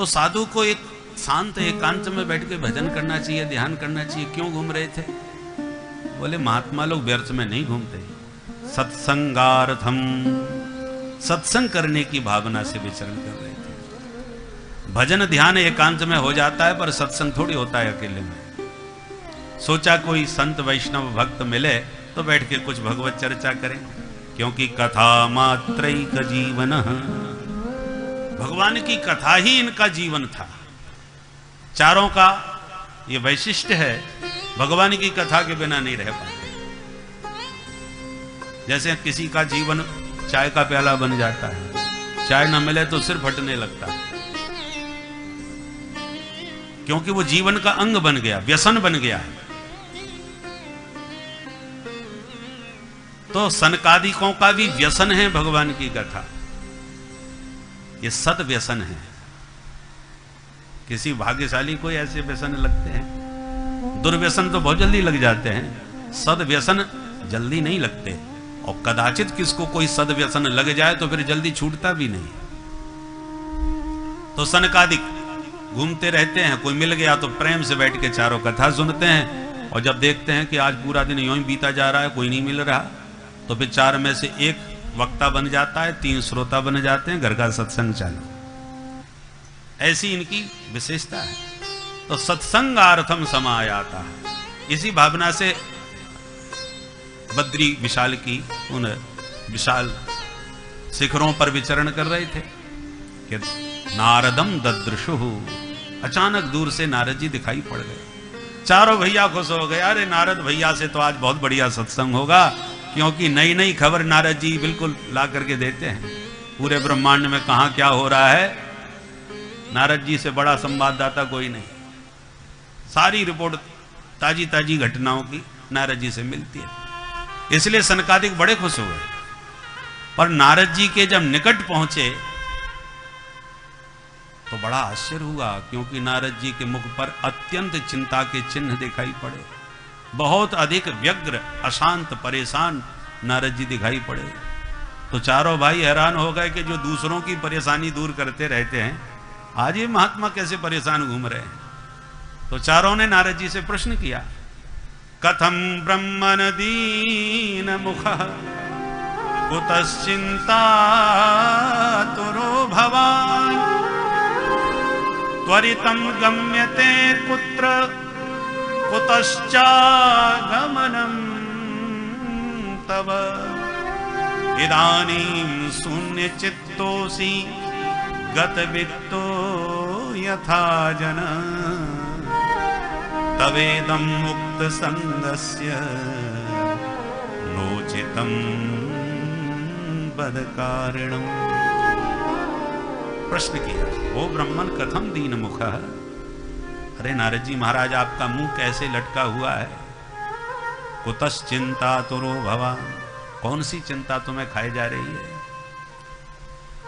तो साधु को एक शांत एकांत में बैठ के भजन करना चाहिए, ध्यान करना चाहिए। क्यों घूम रहे थे? बोले महात्मा लोग व्यर्थ में नहीं घूमते, सत्संगार्थम, सत्संग करने की भावना से विचरण कर रहे थे। भजन ध्यान एकांत में हो जाता है, पर सत्संग थोड़ी होता है अकेले में। सोचा कोई संत वैष्णव भक्त मिले तो बैठ के कुछ भगवत चर्चा करें, क्योंकि कथा मात्रैक जीवन, भगवान की कथा ही इनका जीवन था। चारों का ये वैशिष्ट्य है, भगवान की कथा के बिना नहीं रह पाते। जैसे किसी का जीवन चाय का प्याला बन जाता है, चाय ना मिले तो सिर फटने लगता है, क्योंकि वो जीवन का अंग बन गया, व्यसन बन गया है। तो सनकादिकों का भी व्यसन है भगवान की कथा, ये सद व्यसन है। किसी भाग्यशाली को ऐसे व्यसन लगते हैं, दुर्व्यसन तो बहुत जल्दी लग जाते हैं, सद व्यसन जल्दी नहीं लगते। और कदाचित किसको कोई सद व्यसन लग जाए तो फिर जल्दी छूटता भी नहीं। तो सनकादिक घूमते रहते हैं, कोई मिल गया तो प्रेम से बैठ के चारों कथा सुनते हैं, और जब देखते हैं कि आज पूरा दिन यूं ही बीता जा रहा है, कोई नहीं मिल रहा, तो फिर चार में से एक वक्ता बन जाता है, तीन श्रोता बन जाते हैं, घर का सत्संग चालू। ऐसी इनकी विशेषता है। तो सत्संगार्थम समायाता है, इसी भावना से बद्री विशाल की उन विशाल शिखरों पर विचरण कर रहे थे कि नारदम ददृशु, अचानक दूर से नारद जी दिखाई पड़ गए। चारों भैया खुश हो गए, अरे नारद भैया से तो आज बहुत बढ़िया सत्संग होगा, क्योंकि नई नई खबर नारद जी बिल्कुल ला करके देते हैं। पूरे ब्रह्मांड में कहां क्या हो रहा है, नारद जी से बड़ा संवाददाता कोई नहीं। सारी रिपोर्ट ताजी ताजी घटनाओं की नारद जी से मिलती है, इसलिए सनकादिक बड़े खुश हुए। पर नारद जी के जब निकट पहुंचे तो बड़ा आश्चर्य हुआ, क्योंकि नारद जी के मुख पर अत्यंत चिंता के चिन्ह दिखाई पड़े। बहुत अधिक व्यग्र, अशांत, परेशान नारद जी दिखाई पड़े। तो चारों भाई हैरान हो गए कि जो दूसरों की परेशानी दूर करते रहते हैं, आज ये महात्मा कैसे परेशान घूम रहे हैं। तो चारों ने नारद जी से प्रश्न किया, कथम ब्रह्मन दीन मुख कुतश्चिंता तुरो भवान, त्वरितं गम्यते कुत्र कुतश्चागमनं तव, इदानीं शून्यचित्तोऽसि गतवित्तो यथा जन, तवेदं मुक्तसङ्गस्य नोचितं बदकारणम्। प्रश्न किया, ओ ब्रह्मन कथम दीन मुख, अरे नारद जी महाराज आपका मुंह कैसे लटका हुआ है। कुतस चिंता तुरो भवान, कौन सी चिंता तुम्हें खाई जा रही है।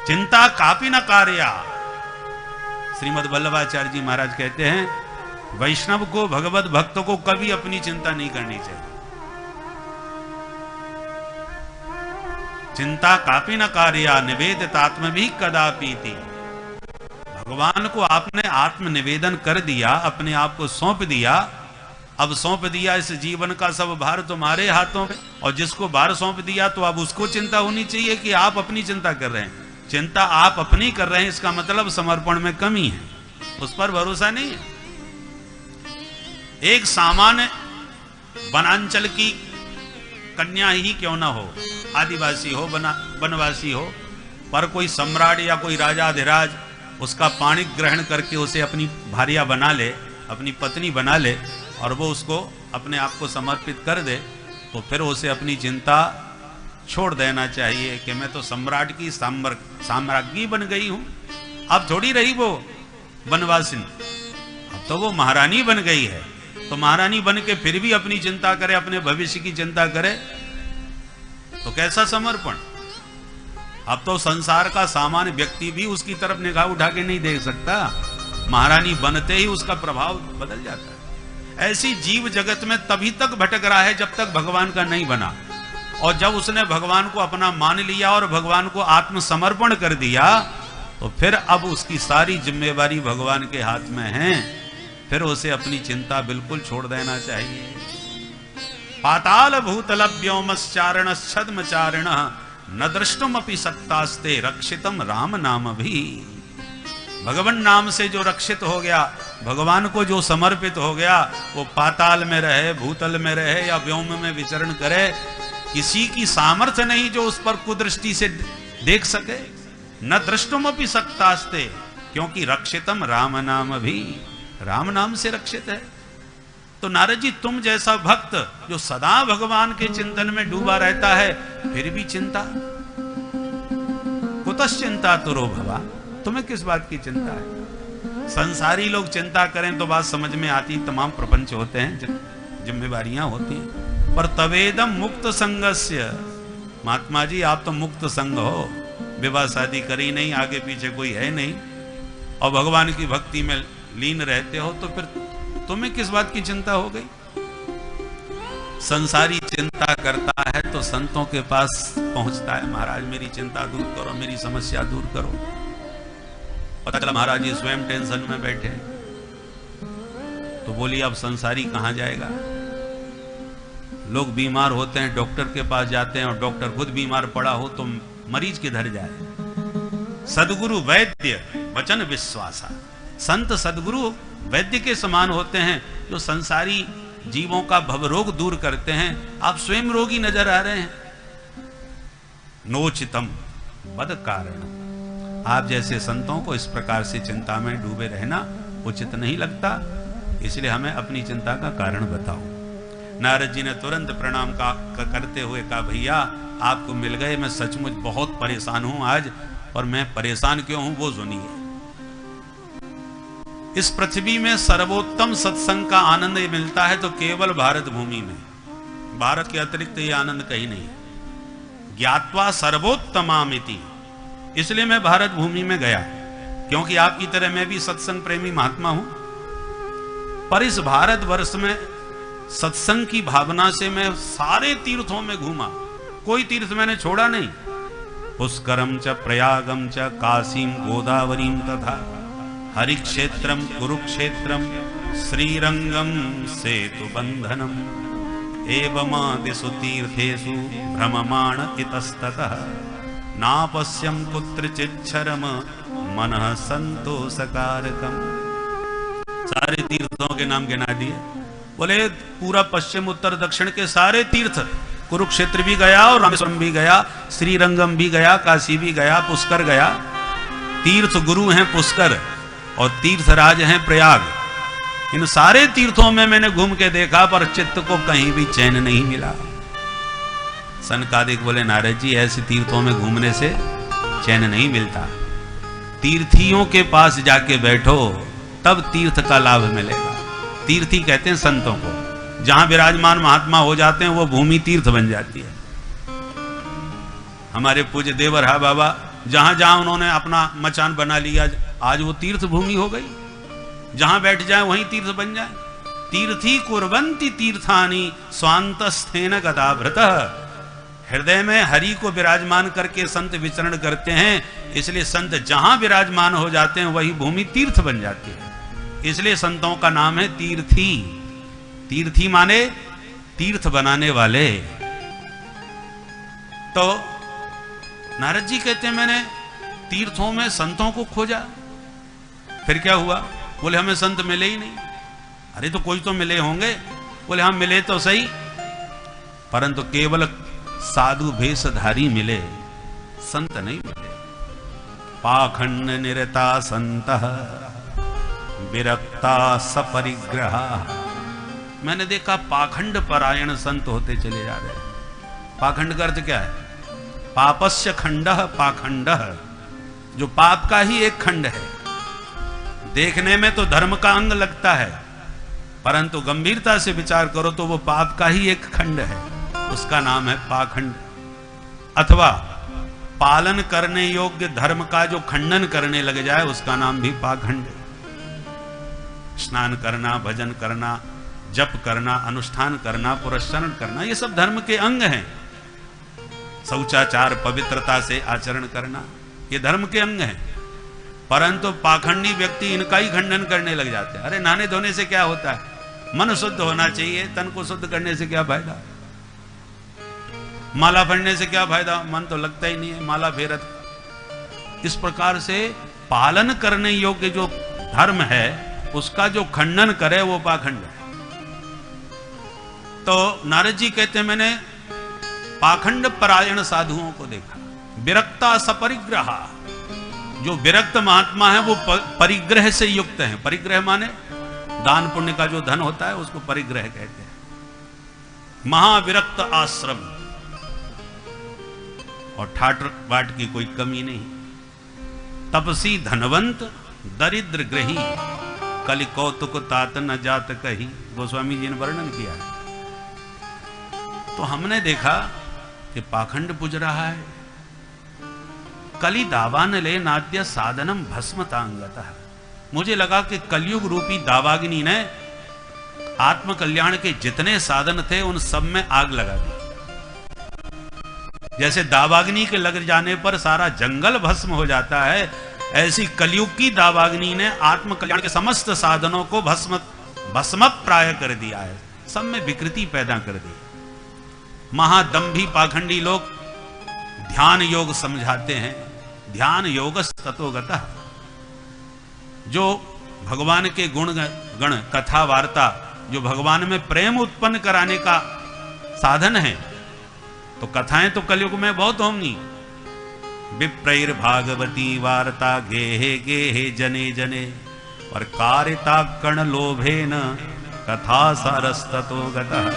चिंता कापी न कार्या, श्रीमद् वल्लभाचार्य जी महाराज कहते हैं, वैष्णव को, भगवत भक्त को कभी अपनी चिंता नहीं करनी चाहिए। चिंता कापी न कार्या निवेदितात्म भी कदापि थी। भगवान को आपने आत्म निवेदन कर दिया, अपने आप को सौंप दिया। अब सौंप दिया, इस जीवन का सब भार तुम्हारे हाथों में, और जिसको भार सौंप दिया तो अब उसको चिंता होनी चाहिए कि आप अपनी चिंता कर रहे हैं। चिंता आप अपनी कर रहे हैं, इसका मतलब समर्पण में कमी है, उस पर भरोसा नहीं है। एक सामान्य वनांचल की कन्या ही क्यों ना हो, आदिवासी हो, वनवासी हो, पर कोई सम्राट या कोई राजाधिराज उसका पाणी ग्रहण करके उसे अपनी भार्या बना ले, अपनी पत्नी बना ले, और वो उसको अपने आप को समर्पित कर दे, तो फिर उसे अपनी चिंता छोड़ देना चाहिए कि मैं तो सम्राट की साम्राज्ञी बन गई हूं। अब थोड़ी रही वो वनवासिन, अब तो वो महारानी बन गई है। तो महारानी बन के फिर भी अपनी चिंता करे, अपने भविष्य की चिंता करे, तो कैसा समर्पण। अब तो संसार का सामान्य व्यक्ति भी उसकी तरफ निगाह उठा के नहीं देख सकता, महारानी बनते ही उसका प्रभाव बदल जाता है। ऐसी जीव जगत में तभी तक भटक रहा है जब तक भगवान का नहीं बना, और जब उसने भगवान को अपना मान लिया और भगवान को आत्मसमर्पण कर दिया, तो फिर अब उसकी सारी जिम्मेवारी भगवान के हाथ में है, फिर उसे अपनी चिंता बिल्कुल छोड़ देना चाहिए। पाताल भूतल व्योमश्चारण छद्मचारिण न दृष्टुमपि सक्तास्ते रक्षितम राम नाम भी। भगवान नाम से जो रक्षित हो गया, भगवान को जो समर्पित हो गया, वो पाताल में रहे, भूतल में रहे या व्योम में विचरण करे, किसी की सामर्थ्य नहीं जो उस पर कुदृष्टि से देख सके। न दृष्टुमपि सक्तास्ते, क्योंकि रक्षितम राम नाम भी, राम नाम से रक्षित है। तो नारद जी, तुम जैसा भक्त जो सदा भगवान के चिंतन में डूबा रहता है, फिर भी चिंता, कुतश्चिंता तुरो भवा, तुम्हें किस बात की चिंता है? संसारी लोग चिंता करें तो बात समझ में आती, तमाम प्रपंच होते हैं, जिम्मेवारियां होती हैं, पर तवेदम मुक्त संगस्य, महात्मा जी आप तो मुक्त संग हो, विवाह शादी करी नहीं, आगे पीछे कोई है नहीं, और भगवान की भक्ति में लीन रहते हो, तो फिर तुम्हें किस बात की चिंता हो गई? संसारी चिंता करता है तो संतों के पास पहुंचता है, महाराज मेरी चिंता दूर करो, मेरी समस्या दूर करो। पता चला महाराज जी स्वयं टेंशन में बैठे, तो बोली अब संसारी कहां जाएगा? लोग बीमार होते हैं, डॉक्टर के पास जाते हैं, और डॉक्टर खुद बीमार पड़ा हो तो मरीज किधर जाए? सदगुरु वैद्य वचन विश्वासा, संत सदगुरु वैद्य के समान होते हैं, जो संसारी जीवों का भवरोग दूर करते हैं। आप स्वयं रोगी नजर आ रहे हैं। नोचितम बद कारण, आप जैसे संतों को इस प्रकार से चिंता में डूबे रहना उचित नहीं लगता, इसलिए हमें अपनी चिंता का कारण बताओ। नारद जी ने तुरंत प्रणाम करते हुए कहा, भैया आपको मिल गए, मैं सचमुच बहुत परेशान हूं आज, और मैं परेशान क्यों हूं वो सुनिए। इस पृथ्वी में सर्वोत्तम सत्संग का आनंद मिलता है तो केवल भारत भूमि में, भारत के अतिरिक्त ये आनंद कहीं नहीं। ज्ञात्वा सर्वोत्तमामिति, इसलिए मैं भारत भूमि में गया, क्योंकि आपकी तरह मैं भी सत्संग प्रेमी महात्मा हूं। पर इस भारत वर्ष में सत्संग की भावना से मैं सारे तीर्थों में घूमा, कोई तीर्थ मैंने छोड़ा नहीं। पुष्करम च प्रयागम च काशीम गोदावरीम तथा हरिक्षेत्रम कुरुक्षेत्रम श्रीरंगम सेतु बंधनम एवमादिषु तीर्थेषु भ्रममाण इतस्ततः नापश्यम कुत्रचिच्छरम मनः संतोषकारकम। सारे तीर्थों के नाम गिना दिए, बोले पूरा पश्चिम उत्तर दक्षिण के सारे तीर्थ, कुरुक्षेत्र भी गया और रामेश्वरम भी गया, श्रीरंगम भी गया, काशी भी गया, पुष्कर गया। तीर्थ गुरु हैं पुष्कर और तीर्थराज हैं प्रयाग। इन सारे तीर्थों में मैंने घूम के देखा, पर चित्त को कहीं भी चैन नहीं मिला। सनकादिक बोले, नारद जी ऐसे तीर्थों में घूमने से चैन नहीं मिलता, तीर्थियों के पास जाके बैठो तब तीर्थ का लाभ मिलेगा। तीर्थी कहते हैं संतों को, जहां विराजमान महात्मा हो जाते हैं वो भूमि तीर्थ बन जाती है। हमारे पूज्य देवरहा बाबा, जहां जहां उन्होंने अपना मचान बना लिया, आज वो तीर्थ भूमि हो गई, जहां बैठ जाए वहीं तीर्थ बन जाए। तीर्थी कुर्वन्ति तीर्थानि स्वांतस्थेन गदाभृतः, हृदय में हरि को विराजमान करके संत विचरण करते हैं, इसलिए संत जहां विराजमान हो जाते हैं वही भूमि तीर्थ बन जाती है। इसलिए संतों का नाम है तीर्थी। तीर्थी माने तीर्थ बनाने वाले। तो नारद जी कहते हैं मैंने तीर्थों में संतों को खोजा, फिर क्या हुआ? बोले हमें संत मिले ही नहीं। अरे तो कोई तो मिले होंगे। बोले हम मिले तो सही, परंतु केवल साधु भेषधारी मिले, संत नहीं मिले। पाखंड निरता संतः विरक्ता सपरिग्रहा, मैंने देखा पाखंड परायण संत होते चले जा रहे हैं। पाखंड का अर्थ क्या है? पापस्य खंडः पाखंडः, जो पाप का ही एक खंड है। देखने में तो धर्म का अंग लगता है, परंतु गंभीरता से विचार करो तो वो पाप का ही एक खंड है, उसका नाम है पाखंड। अथवा पालन करने योग्य धर्म का जो खंडन करने लग जाए उसका नाम भी पाखंड। स्नान करना, भजन करना, जप करना, अनुष्ठान करना, पुरस्चरण करना, ये सब धर्म के अंग हैं। शौचाचार, पवित्रता से आचरण करना, ये धर्म के अंग हैं। परंतु पाखंडी व्यक्ति इनका ही खंडन करने लग जाते हैं। अरे नहाने धोने से क्या होता है, मन शुद्ध होना चाहिए, तन को शुद्ध करने से क्या फायदा, माला फेरने से क्या फायदा, मन तो लगता ही नहीं है माला फेरत। इस प्रकार से पालन करने योग्य जो धर्म है उसका जो खंडन करे वो पाखंड है। तो नारद जी कहते हैं मैंने पाखंड परायण साधुओं को देखा, विरक्ता सपरिग्रह, जो विरक्त महात्मा है वो परिग्रह से युक्त हैं। परिग्रह माने दान पुण्य का जो धन होता है उसको परिग्रह कहते हैं। महाविरक्त आश्रम और ठाट बाट की कोई कमी नहीं। तपसी धनवंत दरिद्र ग्रही, कलि कौतुक तात न जात कही, गोस्वामी जी ने वर्णन किया है। तो हमने देखा कि पाखंड पूज रहा है। कलि दावान ले नाद्य साधनम भस्मतांगतः, मुझे लगा कि कलयुग रूपी दावाग्नि ने आत्म कल्याण के जितने साधन थे उन सब में आग लगा दी। जैसे दावाग्नि के लग जाने पर सारा जंगल भस्म हो जाता है, ऐसी कलयुग की दावाग्नि ने आत्म कल्याण के समस्त साधनों को भस्म प्राय कर दिया है, सब में विकृति पैदा कर दी। महादंभी पाखंडी लोग ध्यान योग समझाते हैं, ध्यान योगस् ततोगतः, जो भगवान के गुण गण कथा वार्ता जो भगवान में प्रेम उत्पन्न कराने का साधन है, तो कथाएं तो कलयुग में बहुत होंगी। विप्रैर भागवती वार्ता गेहे गेहे जने जने, पर कारिता कण लोभेन कथा सारस्ततो गतः।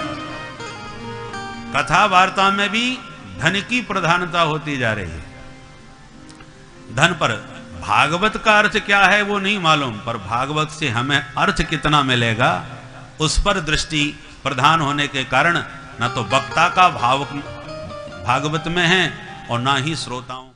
कथा वार्ता में भी धन की प्रधानता होती जा रही है, धन पर। भागवत का अर्थ क्या है वो नहीं मालूम, पर भागवत से हमें अर्थ कितना मिलेगा उस पर दृष्टि प्रधान होने के कारण न तो वक्ता का भाव भागवत में है और ना ही श्रोताओं